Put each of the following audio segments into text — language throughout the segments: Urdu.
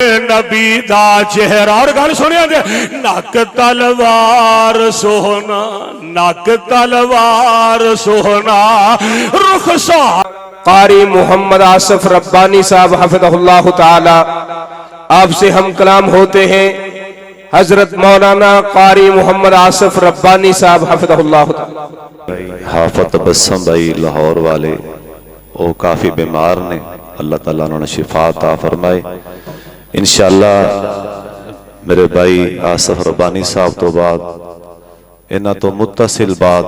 نبی دا چہرہ اور گل سنیا دے نک تلوار سونا نک تلوار سونا رخسار قاری محمد آصف ربانی صاحب حفظہ اللہ تعالی آپ سے ہم کلام ہوتے ہیں حضرت مولانا قاری محمد آصف ربانی صاحب حفظہ اللہ تعالی۔ حافظ تبسم بھائی لاہور والے وہ کافی بیمار نے، اللہ تعالیٰ انہوں نے شفا عطا فرمائے انشاءاللہ۔ میرے بھائی آصف ربانی صاحب تو بعد انہاں تو متصل بعد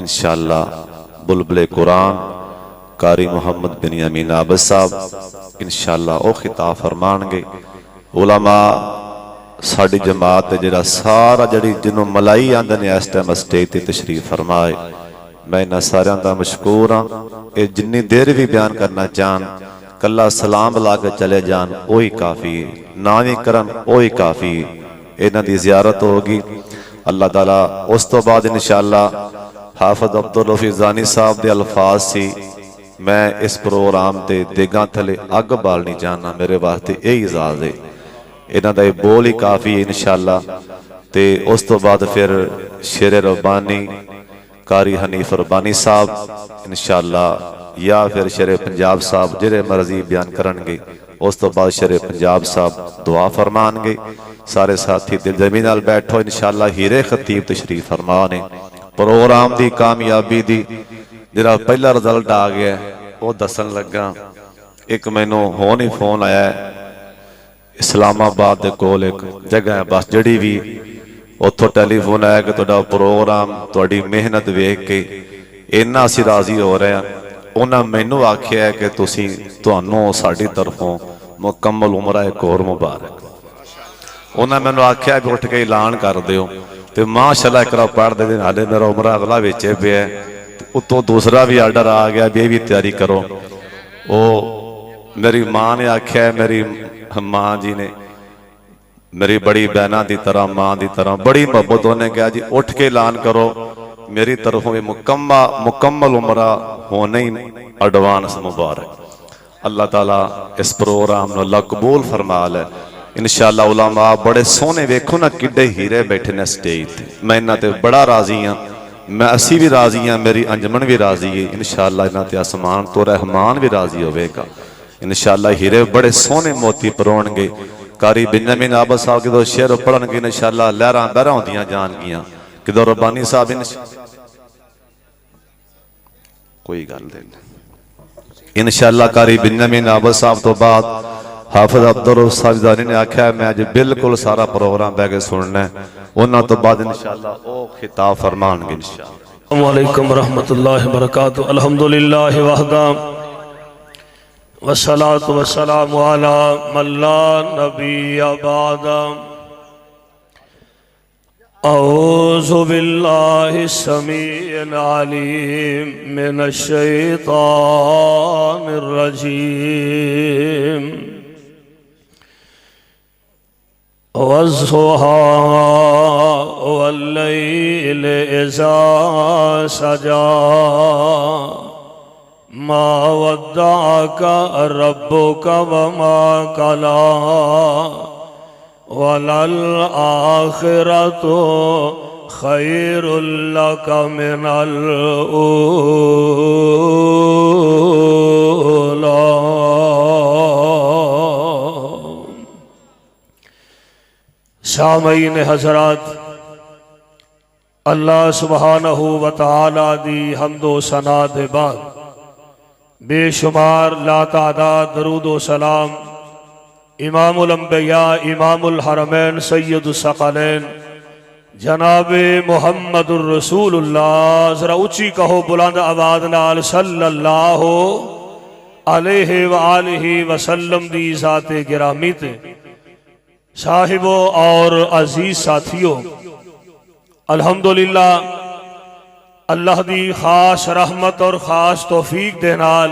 انشاءاللہ بلبل قرآن قاری محمد بن یمین عابد صاحب انشاءاللہ او خطاب فرمان گے۔ علماء ساڑی جماعت جڑا سارا جڑی جنہوں ملائی آندھے نے اس ٹائم اسٹیج تے تشریف فرمائے، میں انہاں سارے آندھا مشکور ہاں۔ اے جنی دیر بھی بیان کرنا چاہن کلہ سلام لا کے چلے جان اوہی کافی ہے، ناوی کرن اوہی کافی ہے، انہاں دی زیارت ہوگی اللہ تعالیٰ۔ اس تو بعد انشاءاللہ حافظ عبدالرفیع زانی صاحب دے الفاظ سی، میں اس پروگرام تے دیگاں تھلے اگ بالنی جانا میرے واسطے یہی اعزاز ہے، انہاں دا بول ہی کافی ہے انشاءاللہ۔ تے اس تو بعد پھر شیر ربانی قاری حنیف ربانی صاحب انشاءاللہ یا پھر شیر پنجاب صاحب جرے مرضی بیان کرنگے۔ اس تو بعد شیر پنجاب صاحب دعا فرمانگے۔ سارے ساتھی دل جمی نال بیٹھو انشاءاللہ۔ ہیرے خطیب تشریف فرمانے پروگرام دی کامیابی دی جرا پہلا رزلٹ آ گیا وہ دسن لگا۔ ایک مینوں ہون ہی فون آیا ہے اسلام آباد دے کول ایک جگہ ہے بس جڑی بھی اتھو ٹیلی فون آیا کہ توڑا پروگرام توڑی محنت ویکھ کے اینا سی راضی ہو رہے ہیں۔ انہاں مینوں آکھیا ہے کہ تسی تانوں ساڈی طرفوں مکمل عمرہ ایک اور مبارک۔ انہاں مینوں آکھیا ہے کہ اٹھ کے اعلان کر دیو تے ماشاءاللہ اقرا پڑھ دے دن حالے میرا عمرہ اگلا وچے پہ ہے۔ اتو دوسرا بھی آرڈر آ گیا بھی تیاری کرو۔ وہ میری ماں نے آکھیا ہے، میری ماں جی نے میری بڑی بہنہ دی طرح ماں دی طرح بڑی محبت ہونے گیا جی اٹھ کے اعلان کرو میری طرفوں بھی مکمل عمرہ ہونے ہی ایڈوانس مبارک۔ اللہ تعالیٰ اس پروگرام نے اللہ قبول فرما لے انشاءاللہ۔ علماء بڑے سونے ویکھو نا کڈے ہیرے بیٹھے نے سٹیج تے، میں انہاں تے بڑا راضی ہاں، میں اسی بھی راضی ہاں، میری انجمن بھی راضی ہے انشاءاللہ۔ انہاں تے آسمان تو رحمان بھی راضی ہوئے گا انشاءاللہ۔ ہیرے بڑے سونے موتی پرون گے۔ قاری بن یمین عابد صاحب کی دو شعر پڑھن گے انشاءاللہ لہراں بہراں ہوندیاں جان گیاں کہ دو ربانی صاحب کوئی گل نہیں انشاءاللہ۔ قاری بن یمین عابد صاحب تو بعد حافظ عبدالرحمن صاحب زانی نے آکھا ہے میں آج بالکل سارا پروگرام بہ کے سننا ہے، انہاں تو بعد انشاءاللہ او خطاب فرمان گے انشاءاللہ۔ السلام علیکم ورحمۃ اللہ وبرکاتہ۔ الحمدللہ وحدہ والصلاة والسلام علی من لا نبی بعد۔ اعوذ باللہ السمیع العلیم من الشیطان الرجیم۔ والضحیٰ واللیل اذا سجا ما ودعك ربك وما قلى وللآخرة خير لك من الأولى۔ سامعین حضرات، اللہ سبحانہ وتعالی دی حمد و ثنا دے بعد بے شمار لا تعداد درود و سلام امام الانبیاء امام الحرمین سید الثقلین جناب محمد الرسول اللہ، ذرا اونچی کہو بلند آواز نال صلی اللہ علیہ وآلہ وسلم دی ذات گرامی تے۔ صاحبوں اور عزیز ساتھیوں، الحمدللہ اللہ دی خاص رحمت اور خاص توفیق دے نال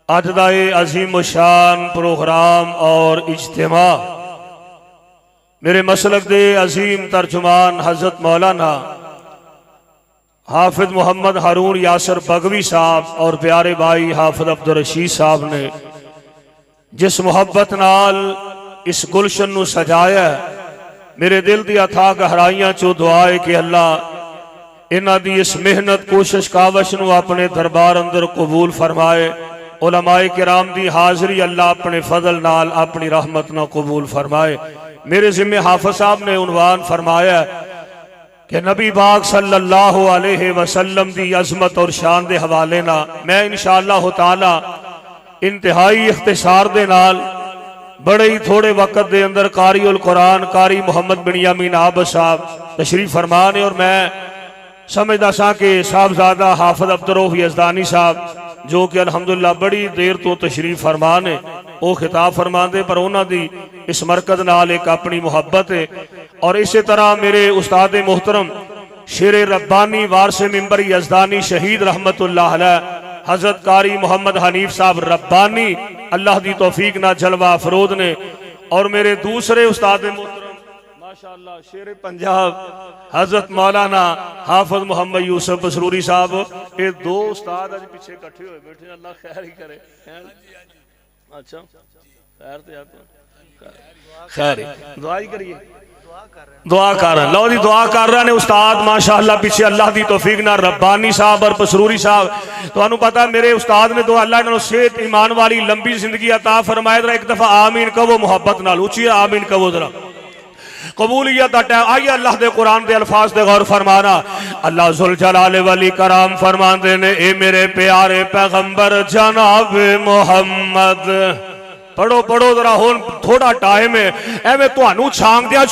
اج دا عظیم شان پروگرام اور اجتماع میرے مسلک دے عظیم ترجمان حضرت مولانا حافظ محمد ہارون یاسر بغوی صاحب اور پیارے بھائی حافظ عبدالرشید صاحب نے جس محبت نال اس گلشن نو سجایا ہے، میرے دل دی اتھا گہرائیاں چو دعا ہے کہ اللہ انہاں دی اس محنت کوشش کاوش نو اپنے دربار اندر قبول فرمائے۔ علماء کرام دی حاضری اللہ اپنے فضل نال اپنی رحمت نہ قبول فرمائے۔ میرے ذمہ حافظ صاحب نے عنوان فرمایا کہ نبی پاک صلی اللہ علیہ وسلم دی عظمت اور شان دے حوالے نہ میں انشاءاللہ تعالی انتہائی اختصار دے نال بڑے ہی تھوڑے وقت دے اندر قاری القرآن قاری محمد بن یامین عابد صاحب تشریف فرمانے، اور میں سمجھدا سا کہ صاحبزادہ حافظ عبدالرؤف یزدانی صاحب جو کہ الحمدللہ بڑی دیر تو تشریف فرمانے وہ خطاب فرماندے، پر انہاں دی اس مرکز نال ایک اپنی محبت ہے۔ اور اسی طرح میرے استاد محترم شیر ربانی وارث منبر یزدانی شہید رحمت اللہ علیہ حضرت قاری محمد حنیف صاحب ربانی اللہ دی توفیق نہ جلوہ افرود نے، اور میرے دوسرے استاد محترم ماشاءاللہ شیر پنجاب حضرت مولانا حافظ محمد یوسف بسروری صاحب، یہ دو استاد آج پیچھے کٹھے ہوئے بیٹھے ہیں، اللہ خیر ہی کرے۔ اچھا خیر تے آتے ہیں، خیر دعا ہی کریے، دعا کر رہے ہیں، لو دی دعا کر رہے ہیں استاد ماشاءاللہ پیچھے اللہ دی توفیق نہ ربانی صاحب اور بسروری صاحب۔ تو انہوں پتا میرے استاد نے دعا اللہ انہوں صحت ایمان والی لمبی زندگی عطا فرمائے، ذرا ایک دفعہ آمین کہو محبت نال اونچی آمین کہو ذرا قبولیت اٹھا۔ آئیے اللہ دے قرآن دے الفاظ دے غور فرمانا۔ اللہ ذوالجلال والی کرام فرمان دے نے اے میرے پیارے پیغمبر جناب محمد، پڑھو پڑھو ذرا ہون تھوڑا ٹائم ہے، اے میں تو انہوں چھانگ دیا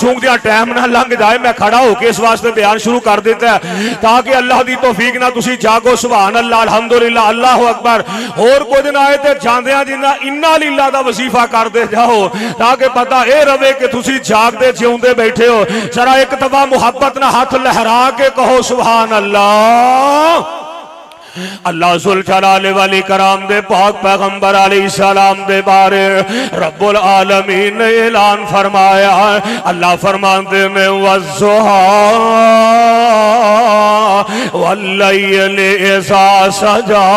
ٹائم نہ لنگ جائے، میں کھڑا ہو کے اس واسطے بیان شروع کر دیتا ہے تاکہ اللہ دی توفیق نہ تسی جاگو سبحان اللہ الحمدللہ اللہ اکبر، اور کوئی دن آئے تے جاندیاں جنہ انا للہ دا وظیفہ کر دے جاؤ تاکہ پتہ اے روے کہ تسی جاگ دے جیوندے بیٹھے ہو۔ ذرا ایک دفعہ محبت نہ ہاتھ لہرا کے کہو سبحان اللہ۔ اللہ ذوالجلال والی کرام دے پاک پیغمبر علیہ السلام دے بارے رب العالمین نے اعلان فرمایا، اللہ فرماندے میں والضحیٰ واللیل اذا سجا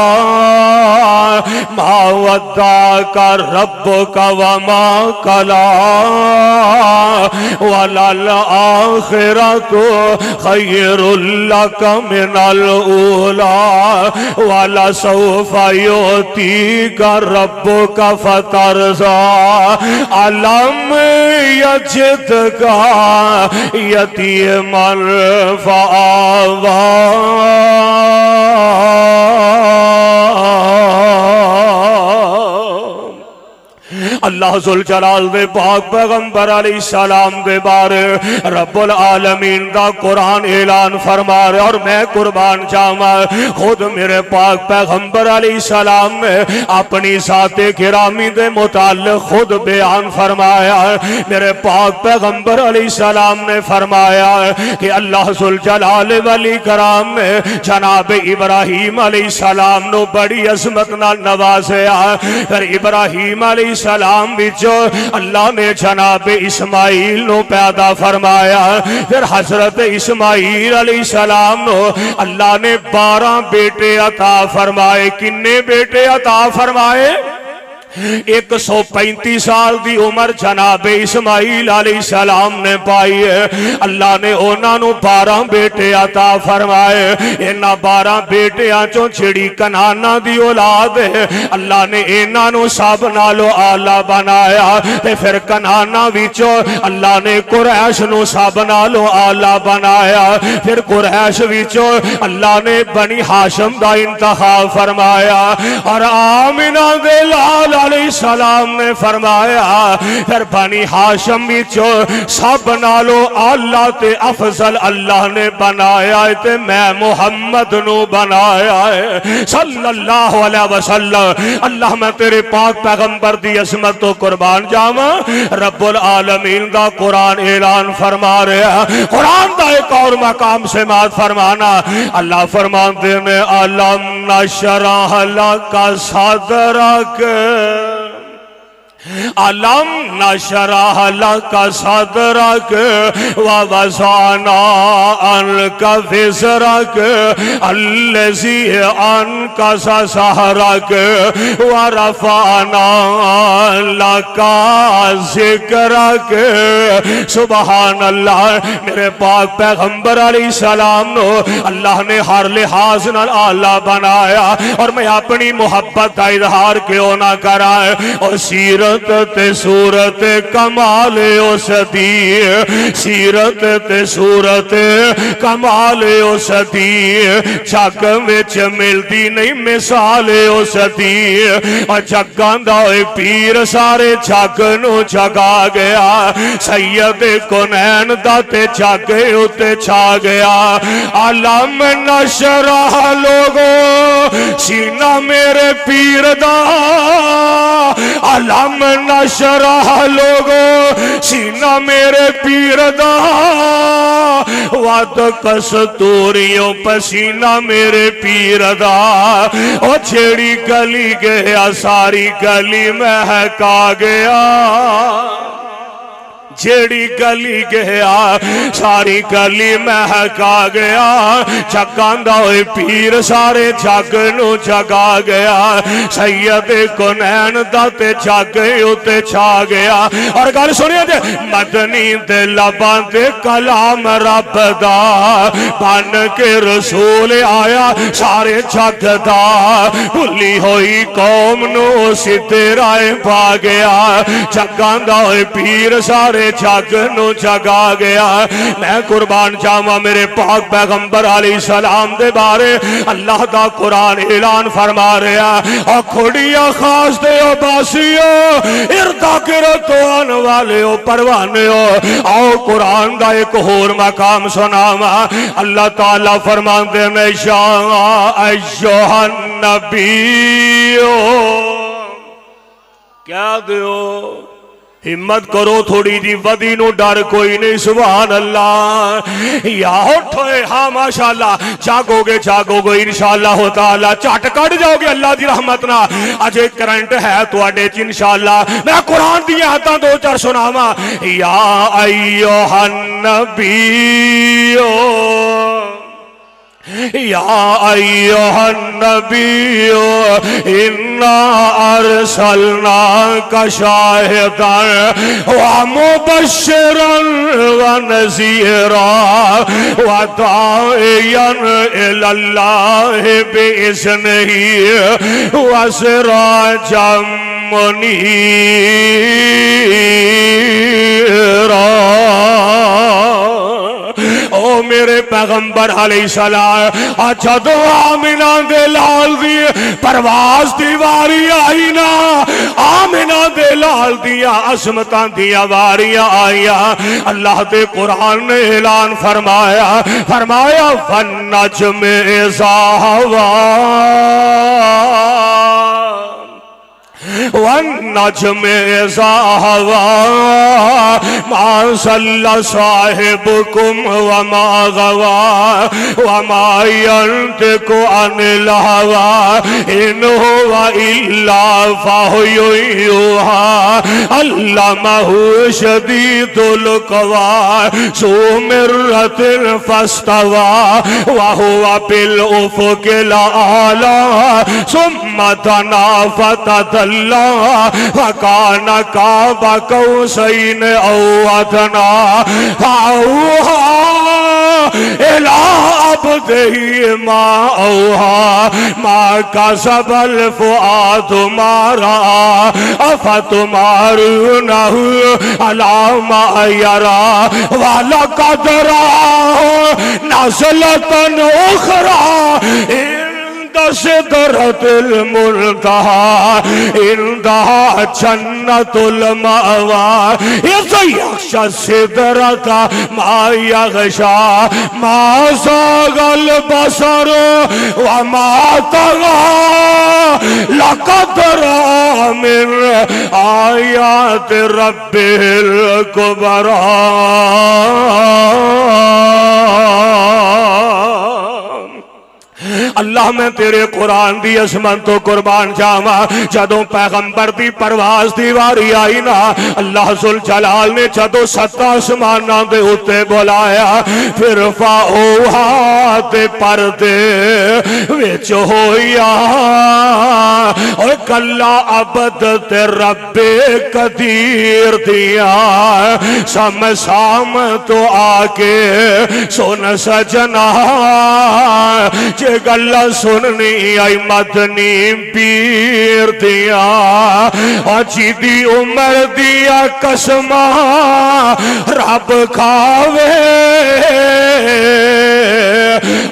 ما ودعک ربک وما قلی وللآخرۃ خیر لک من الاولی وَلَسَوْفَ يُؤْتِيكَ رَبُّكَ فَتَرْضَىٰ أَلَمْ يَجِدْكَ يَتِيمًا فَآوَىٰ اللہ ذوالجلال دے پاک پیغمبر علیہ السلام دے بارے رب العالمین دا قرآن اعلان فرما رہے، اور میں قربان جاواں خود میرے پاک پیغمبر علیہ السلام نے اپنی ذات گرامی دے متعلق خود بیان فرمایا۔ میرے پاک پیغمبر علیہ السلام نے فرمایا کہ اللہ ذوالجلال والی کرام نے جناب ابراہیم علیہ السلام نو بڑی عظمت نال نوازیا، پھر ابراہیم علیہ السلام بچو اللہ نے جناب اسماعیل نو پیدا فرمایا، پھر حضرت اسماعیل علیہ السلام نو اللہ نے 12 بیٹے عطا فرمائے۔ کنے بیٹے عطا فرمائے؟ 135 سال دی عمر جناب اسماعیل علیہ السلام نے پائی ہے۔ اللہ نے انہاں نو 12 بیٹے عطا فرمائے، انہاں 12 بیٹیاں چوں جڑی کنعانہ دی اولاد ہے اللہ نے انہاں نو سب نالو اعلی بنایا، تے پھر کنعانہ وچوں اللہ نے قریش نو سب نالو اعلی بنایا، پھر قریش وچوں اللہ نے بنی ہاشم دا انتخاب فرمایا، اور آمنہ دے لال علیہ السلام نے فرمایا پھر بنی ہاشم وچوں سب نالو اللہ تے افضل اللہ نے بنایا ہے، تے میں محمد نو بنایا ہے صلی اللہ علیہ وسلم۔ اللہ میں تیرے پاک پیغمبر دی عظمت تو قربان جاواں، رب العالمین دا قرآن اعلان فرما رہا ہے۔ قرآن دا ایک اور مقام سماعت فرمانا، اللہ فرماندے میں علم نشرح لک صدرک علم نشرح لك صدرك ووضعنا عنك وزرك الذي أنقض ظهرك ورفعنا لك ذکرک. سبحان اللہ. میرے پاک پیغمبر علیہ السلام نو اللہ نے ہر لحاظ نال اعلیٰ بنایا، اور میں اپنی محبت کا اظہار کیوں نہ کرائے. اور سیرت تے صورت کمال اس دی، سیرت تے صورت کمال اس دی، جگ وچ ملتی نہیں مثال اس دی. اور جگاں دا پیر سارے جگ نو جگا گیا، سید کونین دا تے جگ اتے چھا گیا. علم نشرح لوگو سینہ میرے پیر دا، علم نشرح لوگو سینہ میرے پیر دا، وعد کستوریوں پسینہ میرے پیر دا. او چھیڑی گلی گیا ساری گلی مہکا گیا، جیڑی گلی گیا ساری گلی مہکا گیا. جگاں دا ہوئے پیر سارے جگ نو جگا گیا، سید کونین دا تے جگ اتے چھا گیا. اور گل سنیا جے مدنی دے لباں تے کلام رب دا بن کے رسول آیا سارے جگ دا. بھلی ہوئی قوم نو سدھے رائے پا گیا، جگاں دا ہوئے پیر سارے جگ نو جگا گیا. میں قربان جاواں میرے پاک پیغمبر علیہ السلام دے بارے اللہ دا قرآن اعلان فرما رہا. اور کھڑیا خاص دے او باسیو، اردا کرتو آن والے او پروانے ہو. آؤ قرآن دا ایک اور مقام سناواں. اللہ تعالیٰ فرمان دے میں شاہ ایہا النبیو. کیا دیو ہمت کرو تھوڑی جی، ودی نو ڈر کوئی نہیں. سبحان اللہ. یا اٹھوئے ہاں ماشاءاللہ، جاگو گے انشاءاللہ تعالی، چٹ کٹ جاؤ گے اللہ دی رحمت نہ. اجے کرنٹ ہے تو اڈے چ انشاءاللہ. میں قرآن دی آیتاں دو چار سناواں. یا ایھا النبیو، یا ایھا النبی انا ارسلناک شاہدا ومبشرا ونذیرا وداعیا الی اللہ باذنہ وسراجا منیرا. او میرے پیغمبر علیہ السلام جدو آمنہ دے لال دی پرواز دی واری آئی نا، آمنہ دے لال دیا عظمتاں دیا واریاں آئیا. اللہ دے قرآن نے اعلان فرمایا وَالنَّجْمِ إِذَا هَوَىٰ وَالنَّجْمِ إِذَا هَوَىٰ مَا ضَلَّ صَاحِبُكُمْ وَمَا غَوَىٰ وَمَا يَنطِقُ عَنِ الْهَوَىٰ إِنْ هُوَ إِلَّا وَحْيٌ يُوحَىٰ عَلَّمَهُ شَدِيدُ الْقُوَىٰ ذُو مِرَّةٍ فَاسْتَوَىٰ وَهُوَ بِالْأُفُقِ الْأَعْلَىٰ ثُمَّ دَنَا فَتَدَلَّىٰ وَكَانَ قَابَ قَوْسَيْنِ أَوْ أَدْنَىٰ فَأَوْحَىٰ إِلَىٰ عَبْدِهِ مَا أَوْحَىٰ مَا كَذَبَ الْفُؤَادُ مَا رَأَىٰ أَفَتُمَارُونَهُ عَلَىٰ مَا يَرَىٰ وَلَقَدْ رَآهُ نَزْلَةً أُخْرَىٰ سدرۃ المنتہیٰ عندہا جنت المأویٰ اذ یغشی السدرۃ ما یغشیٰ ما زاغ البصر وما طغیٰ لقد رأى من آیات ربہ الکبریٰ. اللہ میں تیرے قرآن دی عظمت تو قربان جاواں جدوں پیغمبر دی پرواز دی واری آئی نا اللہ ذوالجلال نے جدوں سات آسماناں دے اوتے بلایا پھر فاؤہا تے پردے وچ ہویا اور کلا عبد تے رب قدیر دیا سام تو آکے سن سجنا جے گلا سننی آئی مدنی پیر دیا اچھی دی عمر دیا قسمہ رب کھاوے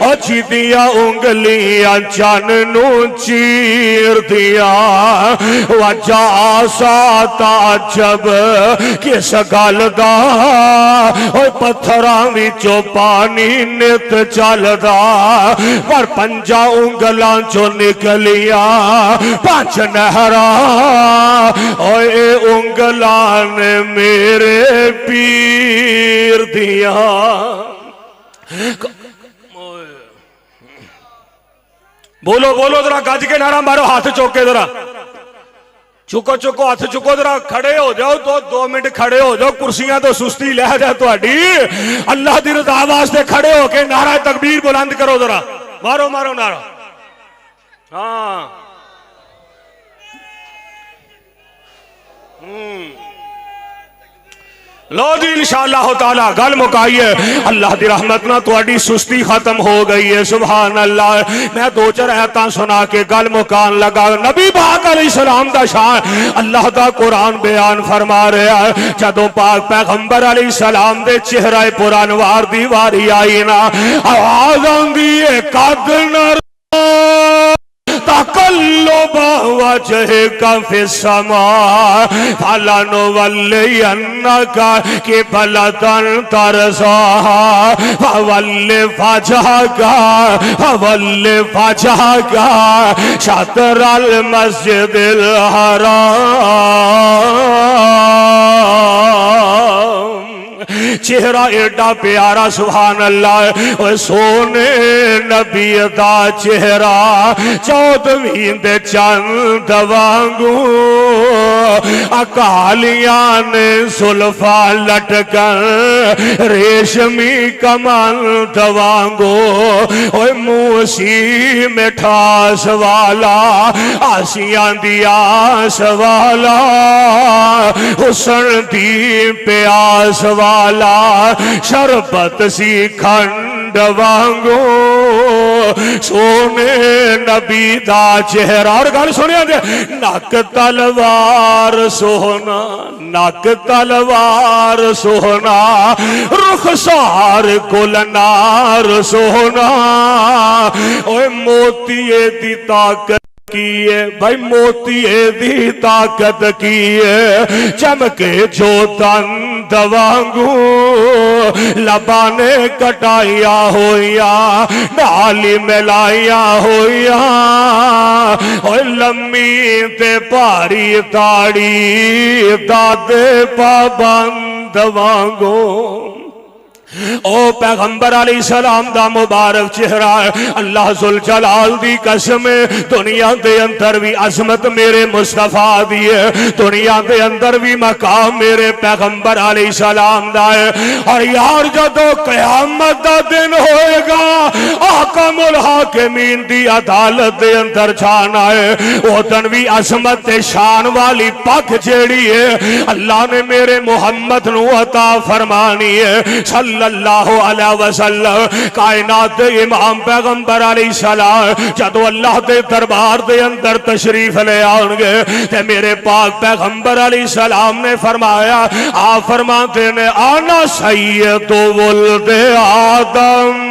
اچھی دیا انگلیاں چاننو چیر دیا وجہ آساتا جب کس گل دا اور پتھران وچوں پانی نت چل دا پر پنجا انگلاں چو نکلیا پانچ نہرا اور اے انگلاں نے میرے پیر دیا بولو بولو ذرا گج کے نعرہ مارو ہاتھ چوکے ذرا چکو چکو ہاتھ چکو ذرا کھڑے ہو جاؤ تو 2 منٹ کھڑے ہو جاؤ کرسیاں تو سستی لے جائے تو اللہ دی رضا واسطے کھڑے ہو کے نعرہ تکبیر بلند کرو ذرا مارو مارو نعرہ ہاں لو جی انشاءاللہ تعالی گل مکائی ہے اللہ دی رحمت نہ تواڈی سستی ختم ہو گئی ہے سبحان اللہ میں 2-4 آیتاں سنا کے گل مکان لگا نبی پاک علیہ السلام دا شان اللہ دا قرآن بیان فرما رہا ہے جدوں پاک پیغمبر علیہ السلام دے چہرہ پر انوار دی واری آئی نا آواز آندی ہے قد نر تقلب وجهك في السماء فلنولينك قبلة ترضاها فول وجهك شطر المسجد الحرام چہرہ ایڈا پیارا سبحان اللہ اور سونے نبی دا چہرہ 14ویں دے چند وانگو اکالیاں نے زلفا لٹکن ریشمی کمل دوانگو اور موسی مٹھاس والا آسیاں دی آس والا حسن دی پیاس والا شربت سی کھنڈ وانگو سونے نبی دا چہرہ اور گل سنیا دے نک تلوار سونا نک تلوار سونا رخسار گلنار سونا اوے موتیے دی طاقت کیے بھائی موتیے دی طاقت کیے چمکے جو تند وانگو لبانے کٹائیا ہویا ڈالی ملائیا ہویا اور لمبی تے پاری تاڑی دادے پابند وانگو او پیغمبر علیہ السلام دا مبارک چہرہ اللہ ذوالجلال دی قسم دنیا دے اندر بھی عظمت میرے مصطفیٰ دیئے دنیا دے اندر بھی مقام میرے پیغمبر علیہ السلام دا ہے اور یار جدو قیامت دا دن ہوئے گا حاکم الحاکمین دی عدالت دے اندر جانا ہے وہ دن بھی عظمت شان والی پاک جیڑی ہے اللہ نے میرے محمد نو عطا فرمانی ہے صلی اللہ علیہ وسلم کائنات امام پیغمبر علیہ السلام جدو اللہ دے دربار دے اندر تشریف لے آؤں گے تے میرے پاک پیغمبر علیہ السلام نے فرمایا آپ فرماتے نے آنا سید ولد آدم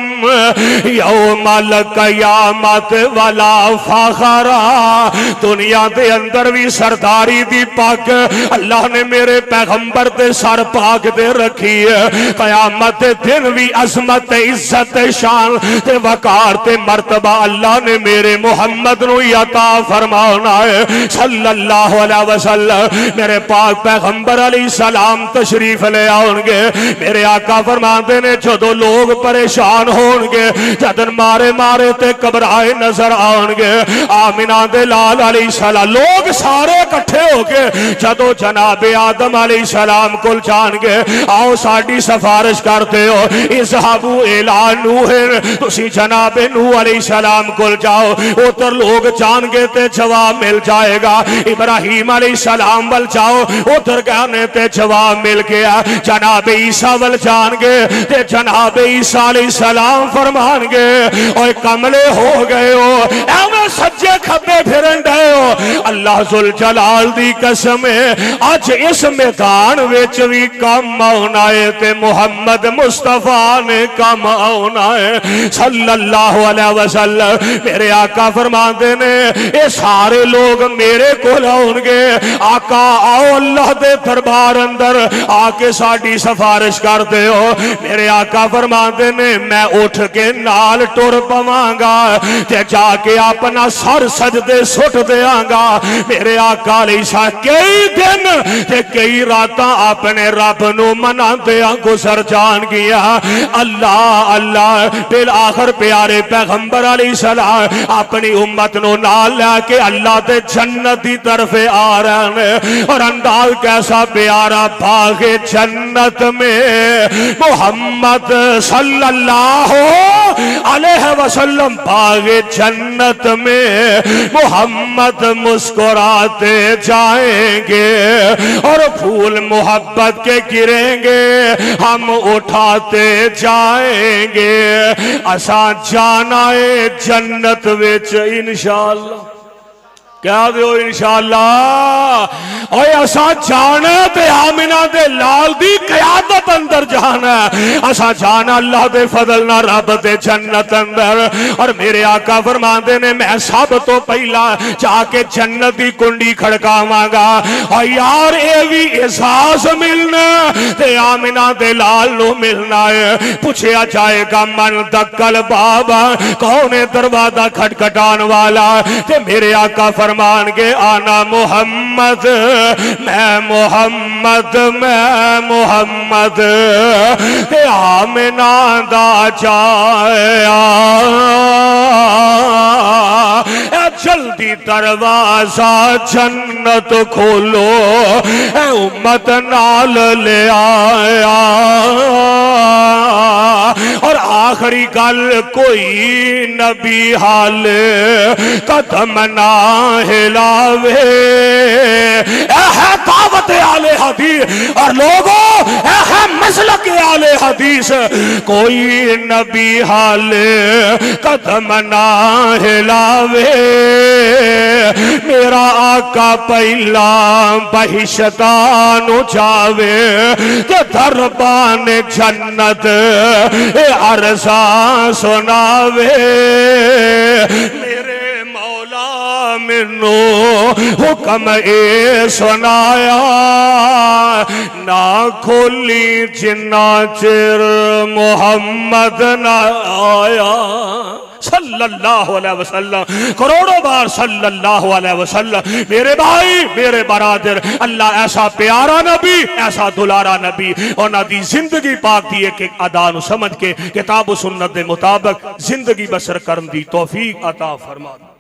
یوم القیامت والا فخرا دنیا دے اندر بھی سرداری دی پاک اللہ نے میرے پیغمبر دے سر پاک دے رکھی ہے قیامت دن بھی عظمت عزت شان تے وقار تے مرتبہ اللہ نے میرے محمد نو عطا فرمانا ہے صلی اللہ علیہ وسلم میرے پاک پیغمبر علیہ السلام تشریف لے آؤں گے میرے آقا فرماتے نے جدو لوگ پریشان ہو ہون گے جدن مارے مارے تے گھبرائے نظر آن گے آمنہ دے لال علیہ السلام لوگ سارے کٹھے ہو کے جدو جناب آدم علیہ السلام کل جان گے آؤ ساڑی سفارش کرتے ہو اذهبوا الی نوح تسی جناب نوح علیہ السلام کل جاؤ اتر لوگ جان گے تے جواب مل جائے گا ابراہیم علیہ السلام ول جاؤ اتر گانے تے جواب مل گیا جناب عیسیٰ ول جان گے تے جناب عیسیٰ علیہ السلام فرمان گے اور کملے ہو گئے ہو ایویں سجے کھبے پھرن گئے ہو اللہ ذوالجلال دی قسم ہے آج اس میدان وچ بھی کم آنا ہے تے محمد مصطفیٰ نے کم آنا ہے صلی اللہ علیہ وسلم میرے آقا فرماندے نے اے سارے لوگ میرے کو لاؤں گے آقا آؤ اللہ دے دربار اندر آکے ساڑی سفارش کرتے ہو میرے آقا فرماندے نے میں اٹھ کے نال ٹر پوانگا تے جا کے اپنا سر سجدے سٹ دیاں گا میرے آقا علیہ السلام کئی دن تے کئی راتاں اپنے رب نو منا دیاں گزر جان گیا اللہ اللہ بالآخر پیارے پیغمبر علیہ السلام اپنی امت نو نال لے کے اللہ دے جنت دی طرف آ رہے ہیں اور انداز کیسا پیارا باغ جنت میں محمد صلی اللہ علیہ وسلم باغ جنت میں محمد مسکراتے جائیں گے اور پھول محبت کے گریں گے ہم اٹھاتے جائیں گے اساں جانا ہے جنت وچ انشاءاللہ کیا دیو انشاءاللہ اور ایسا جانا تے آمنہ دے لال دی قیادت اندر جانا ایسا جانا اللہ دے فضل نہ رب دے جنت اندر اور میرے آقا فرماندے نے میں سب تو پہلا جا کے جنت دی کنڈی کھڑکاواں گا اور یار اے بھی احساس ملنا تے آمنہ دے لال نو ملنا ہے پوچھیا جائے گا من دکل بابا کون دروازہ کھٹکھٹان والا تے میرے آقا فرمان گے آنا محمد میں محمد میں محمد تے آمنہ دا جایا جلدی دروازہ جنت کھولو اے امت نال لے آیا اور آخری گل کوئی نبی حال قدم نہ ہلاوے اے ہے دعوت آل حدیث اور لوگوں اے ہے مسلک آل حدیث کوئی نبی حال قدم نہ ہلاوے میرا آقا پہلا بہشتان جاوے کہ دربان جنت عرضاں سناوے میرے مولا منو حکم اے سنایا نہ کھولی جنہ چر محمد نہ آیا صلی اللہ علیہ وسلم کروڑوں بار صلی اللہ علیہ وسلم میرے بھائی میرے برادر اللہ ایسا پیارا نبی ایسا دلارا نبی اور نہ دی زندگی پاک دی ایک ادا نو سمجھ کے کتاب و سنت دے مطابق زندگی بسر کرن دی توفیق عطا فرما